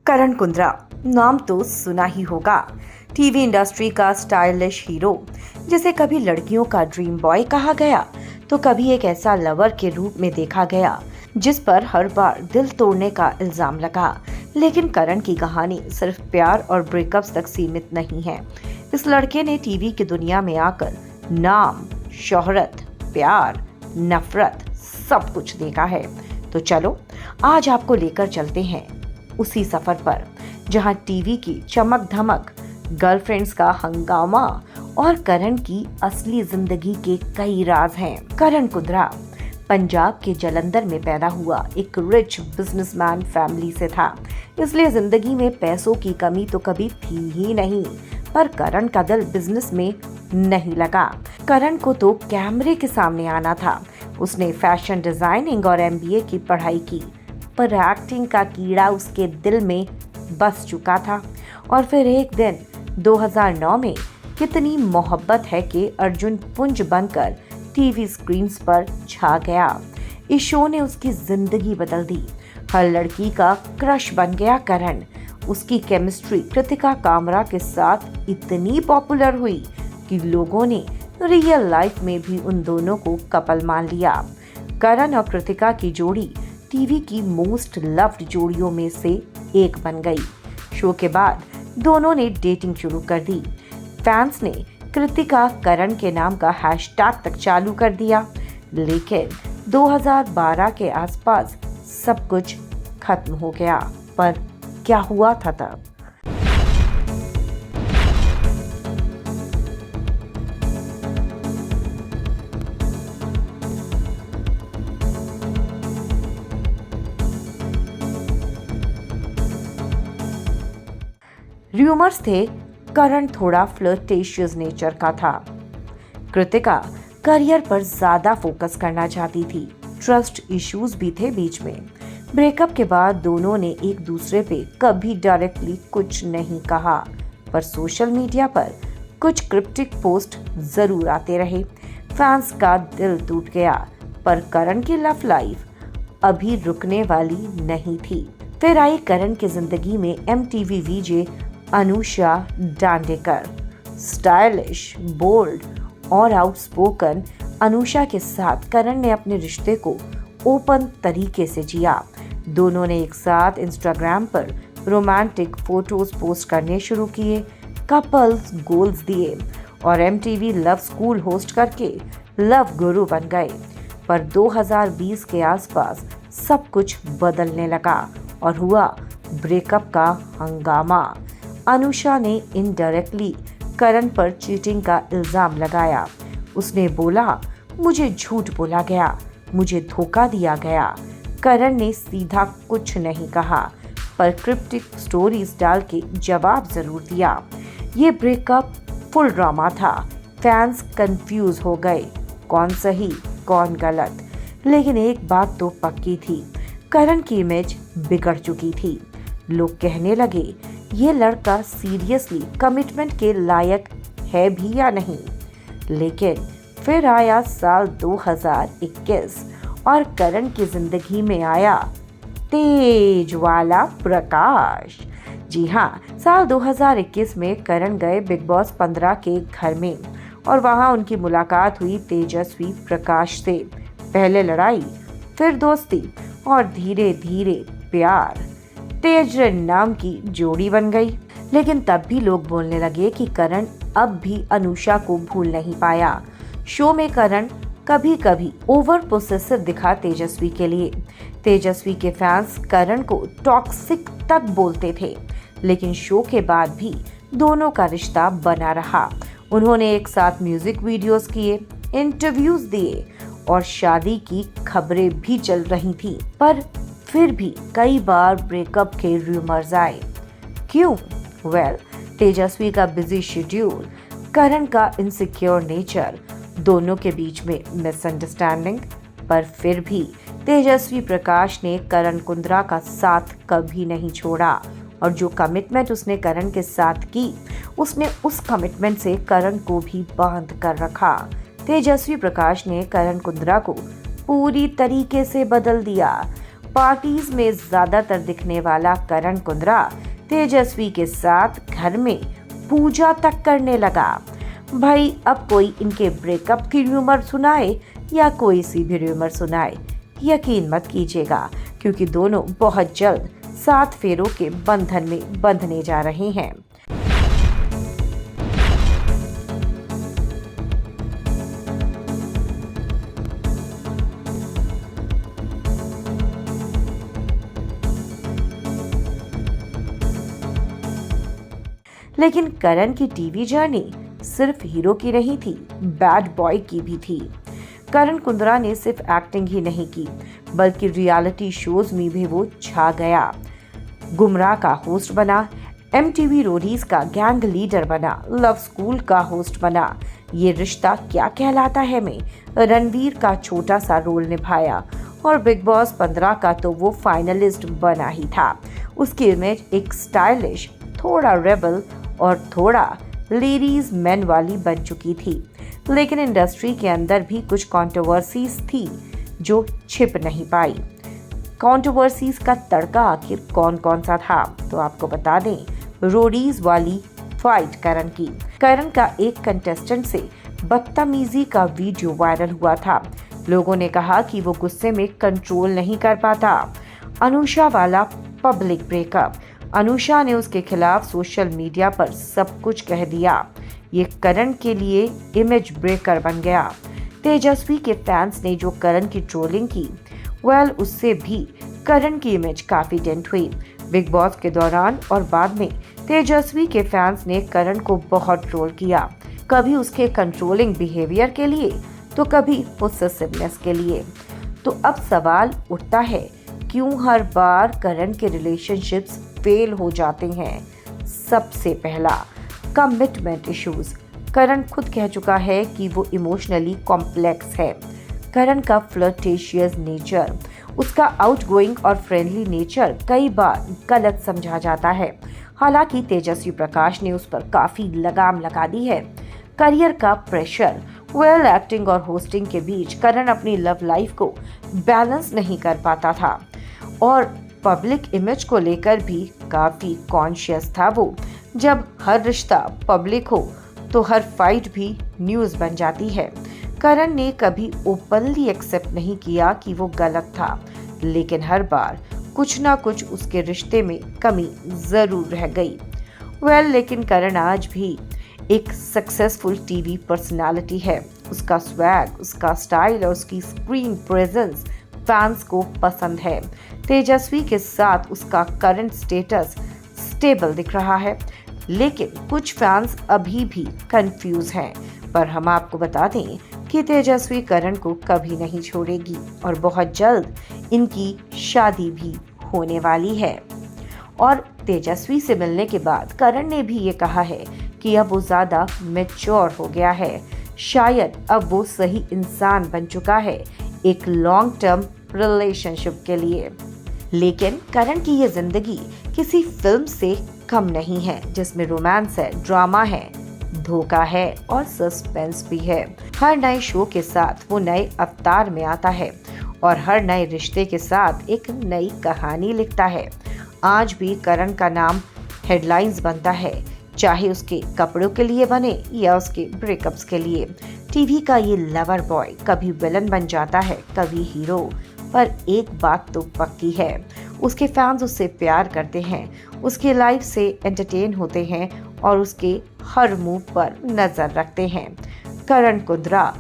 करण कुंद्रा नाम तो सुना ही होगा। टीवी इंडस्ट्री का स्टाइलिश हीरो, जिसे कभी लड़कियों का ड्रीम बॉय कहा गया तो कभी एक ऐसा लवर के रूप में देखा गया जिस पर हर बार दिल तोड़ने का इल्जाम लगा। लेकिन करण की कहानी सिर्फ प्यार और ब्रेकअप्स तक सीमित नहीं है। इस लड़के ने टीवी की दुनिया में आकर नाम, शोहरत, प्यार, नफरत सब कुछ देखा है। तो चलो आज आपको लेकर चलते हैं उसी सफर पर जहां टीवी की चमक धमक, गर्लफ्रेंड्स का हंगामा और करण की असली जिंदगी के कई राज हैं। करण कुंद्रा पंजाब के जलंधर में पैदा हुआ एक रिच बिजनेसमैन फैमिली से था, इसलिए जिंदगी में पैसों की कमी तो कभी थी ही नहीं। पर करण का दिल बिजनेस में नहीं लगा। करण को तो कैमरे के सामने आना था। उसने फैशन डिजाइनिंग और एमबीए की पढ़ाई की, पर एक्टिंग का कीड़ा उसके दिल में बस चुका था। और फिर एक दिन 2009 में कितनी मोहब्बत है कि अर्जुन पुंज बनकर टीवी स्क्रीन्स पर छा गया। इस शो ने उसकी जिंदगी बदल दी। हर लड़की का क्रश बन गया करण। उसकी केमिस्ट्री कृतिका कामरा के साथ इतनी पॉपुलर हुई कि लोगों ने रियल लाइफ में भी उन दोनों को कपल मान लिया। करण और कृतिका की जोड़ी टीवी की मोस्ट लव्ड जोड़ियों में से एक बन गई। शो के बाद दोनों ने डेटिंग शुरू कर दी। फैंस ने कृतिका करण के नाम का हैशटैग तक चालू कर दिया। लेकिन 2012 के आसपास सब कुछ खत्म हो गया। पर क्या हुआ था तब? र्यूमर्स थे करण थोड़ा फ्लर्टेशियस नेचर का था। कृतिका करियर पर ज्यादा फोकस करना चाहती थी। ट्रस्ट इश्यूज भी थे बीच में। ब्रेकअप के बाद दोनों ने एक दूसरे पे कभी डायरेक्टली कुछ नहीं कहा, पर सोशल मीडिया पर कुछ क्रिप्टिक पोस्ट जरूर आते रहे। फैंस का दिल टूट गया, पर करण की लव लाइफ अभी रुकने वाली नहीं थी। फिर आई करण की जिंदगी में MTV VJ Anusha Dandekar. Stylish, bold और आउटस्पोकन अनुषा के साथ करण ने अपने रिश्ते को ओपन तरीके से जिया। दोनों ने एक साथ इंस्टाग्राम पर रोमांटिक फोटोज पोस्ट करने शुरू किए, कपल्स गोल्स दिए और MTV लव स्कूल होस्ट करके लव गुरु बन गए। पर 2020 के आसपास सब कुछ बदलने लगा और हुआ ब्रेकअप का हंगामा। अनुषा ने इनडायरेक्टली करण पर चीटिंग का इल्जाम लगाया। उसने बोला, मुझे झूठ बोला गया, मुझे धोखा दिया गया। करण ने सीधा कुछ नहीं कहा, पर क्रिप्टिक स्टोरीज डाल के जवाब जरूर दिया। ये ब्रेकअप फुल ड्रामा था। फैंस कंफ्यूज हो गए, कौन सही कौन गलत। लेकिन एक बात तो पक्की थी, करण की इमेज बिगड़ चुकी थी। लोग कहने लगे, ये लड़का सीरियसली कमिटमेंट के लायक है भी या नहीं। लेकिन फिर आया साल 2021 और करण की जिंदगी में आया तेज वाला प्रकाश। जी हाँ, साल 2021 में करण गए बिग बॉस 15 के घर में और वहां उनकी मुलाकात हुई तेजस्वी प्रकाश से। पहले लड़ाई, फिर दोस्ती और धीरे धीरे प्यार। तेज नाम की जोड़ी बन गई। लेकिन तब भी लोग बोलने लगे कि करण अब भी अनुषा को भूल नहीं पाया। शो में करण कभी कभी ओवर पोसेसिव दिखा तेजस्वी के लिए। तेजस्वी के फैंस करण को टॉक्सिक तक बोलते थे। लेकिन शो के बाद भी दोनों का रिश्ता बना रहा। उन्होंने एक साथ म्यूजिक वीडियोस किए, इंटरव्यूज दिए और शादी की खबरें भी चल रही थी। पर फिर भी कई बार ब्रेकअप के रूमर्स आए। क्यों? तेजस्वी का बिजी शेड्यूल, करण का इनसिक्योर नेचर, दोनों के बीच में मिसअंडरस्टैंडिंग। पर फिर भी तेजस्वी प्रकाश ने करण कुंद्रा का साथ कभी नहीं छोड़ा और जो कमिटमेंट उसने करण के साथ की, उसने उस कमिटमेंट से करण को भी बांध कर रखा। तेजस्वी प्रकाश ने करण कुंद्रा को पूरी तरीके से बदल दिया। पार्टीज में ज्यादातर दिखने वाला करण कुंद्रा तेजस्वी के साथ घर में पूजा तक करने लगा। भाई अब कोई इनके ब्रेकअप की र्यूमर सुनाए या कोई सी भी र्यूमर सुनाए, यकीन मत कीजिएगा, क्योंकि दोनों बहुत जल्द 7 फेरों के बंधन में बंधने जा रहे हैं। लेकिन करण की टीवी जर्नी सिर्फ हीरो की नहीं थी, बैड बॉय की भी थी। करण कुंद्रा ने सिर्फ एक्टिंग ही नहीं की, बल्कि रियलिटी शोज में भी वो छा गया। गुमराह का होस्ट बना, MTV रोडीज का गैंग लीडर बना, लव स्कूल का होस्ट बना, ये रिश्ता क्या कहलाता है में रणवीर का छोटा सा रोल निभाया, और बिग बॉस 15 का तो वो फाइनलिस्ट बना ही था। उसकी इमेज एक स्टाइलिश, थोड़ा रेबल और थोड़ा लेडीज मैन वाली बन चुकी थी। लेकिन इंडस्ट्री के अंदर भी कुछ कंट्रोवर्सीज थी जो छिप नहीं पाई। कंट्रोवर्सीज का तड़का आखिर कौन कौन सा था, तो आपको बता दें, रोडीज वाली फाइट करण की। करण का एक कंटेस्टेंट से बदतमीजी का वीडियो वायरल हुआ था। लोगों ने कहा कि वो गुस्से में कंट्रोल नहीं कर पाता। अनुषा वाला पब्लिक ब्रेकअप, अनुषा ने उसके खिलाफ सोशल मीडिया पर सब कुछ कह दिया। ये करण के लिए इमेज ब्रेकर बन गया। तेजस्वी के फैंस ने जो करण की ट्रोलिंग की, उससे भी करण की इमेज काफी डेंट हुई। बिग बॉस के दौरान और बाद में तेजस्वी के फैंस ने करण को बहुत ट्रोल किया, कभी उसके कंट्रोलिंग बिहेवियर के लिए तो कभी पोसेसिवनेस के लिए। तो अब सवाल उठता है, क्यों हर बार करण के रिलेशनशिप्स फेल हो जाते हैं? सबसे पहला, कमिटमेंट इश्यूज। करण खुद कह चुका है कि वो इमोशनली कॉम्प्लेक्स है। करण का फ्लर्टेशियस नेचर, उसका आउटगोइंग और फ्रेंडली नेचर कई बार गलत समझा जाता है। हालांकि तेजस्वी प्रकाश ने उस पर काफी लगाम लगा दी है। करियर का प्रेशर, एक्टिंग और होस्टिंग के बीच करण अपनी लव लाइफ को बैलेंस नहीं कर पाता था, और पब्लिक इमेज को लेकर भी काफी कॉन्शियस था वो। जब हर रिश्ता पब्लिक हो तो हर फाइट भी न्यूज बन जाती है। करण ने कभी ओपनली एक्सेप्ट नहीं किया कि वो गलत था, लेकिन हर बार कुछ ना कुछ उसके रिश्ते में कमी जरूर रह गई। लेकिन करण आज भी एक सक्सेसफुल टीवी पर्सनालिटी है। उसका स्वैग, उसका स्टाइल और उसकी स्क्रीन प्रेजेंस फैंस को पसंद है। तेजस्वी के साथ उसका करंट स्टेटस स्टेबल दिख रहा है, लेकिन कुछ फैंस अभी भी कंफ्यूज हैं। पर हम आपको बता दें कि तेजस्वी करण को कभी नहीं छोड़ेगी और बहुत जल्द इनकी शादी भी होने वाली है। और तेजस्वी से मिलने के बाद करण ने भी ये कहा है कि अब वो ज्यादा मैच्योर हो गया है। शायद अब वो सही इंसान बन चुका है एक लॉन्ग टर्म रिलेशनशिप के लिए। लेकिन करण की ये जिंदगी किसी फिल्म से कम नहीं है, जिसमें रोमांस है, ड्रामा है, धोखा है और सस्पेंस भी है। हर नए शो के साथ वो नए अवतार में आता है और हर नए रिश्ते के साथ एक नई कहानी लिखता है। आज भी करण का नाम हेडलाइंस बनता है, चाहे उसके कपड़ों के लिए बने या उसके ब्रेकअप्स के लिए। टीवी का ये लवर बॉय कभी विलन बन जाता है, कभी हीरो, पर एक बात तो पक्की है, उसके फैंस उससे प्यार करते हैं, उसके लाइफ से एंटरटेन होते हैं और उसके हर मूव पर नजर रखते हैं। करण कुंद्रा,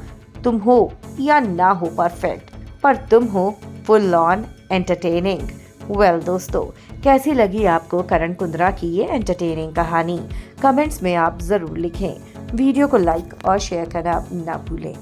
तुम हो या ना हो परफेक्ट, पर तुम हो फुल ऑन एंटरटेनिंग। दोस्तों, कैसी लगी आपको करण कुंद्रा की ये एंटरटेनिंग कहानी? कमेंट्स में आप जरूर लिखें। वीडियो को लाइक और शेयर करना ना भूलें।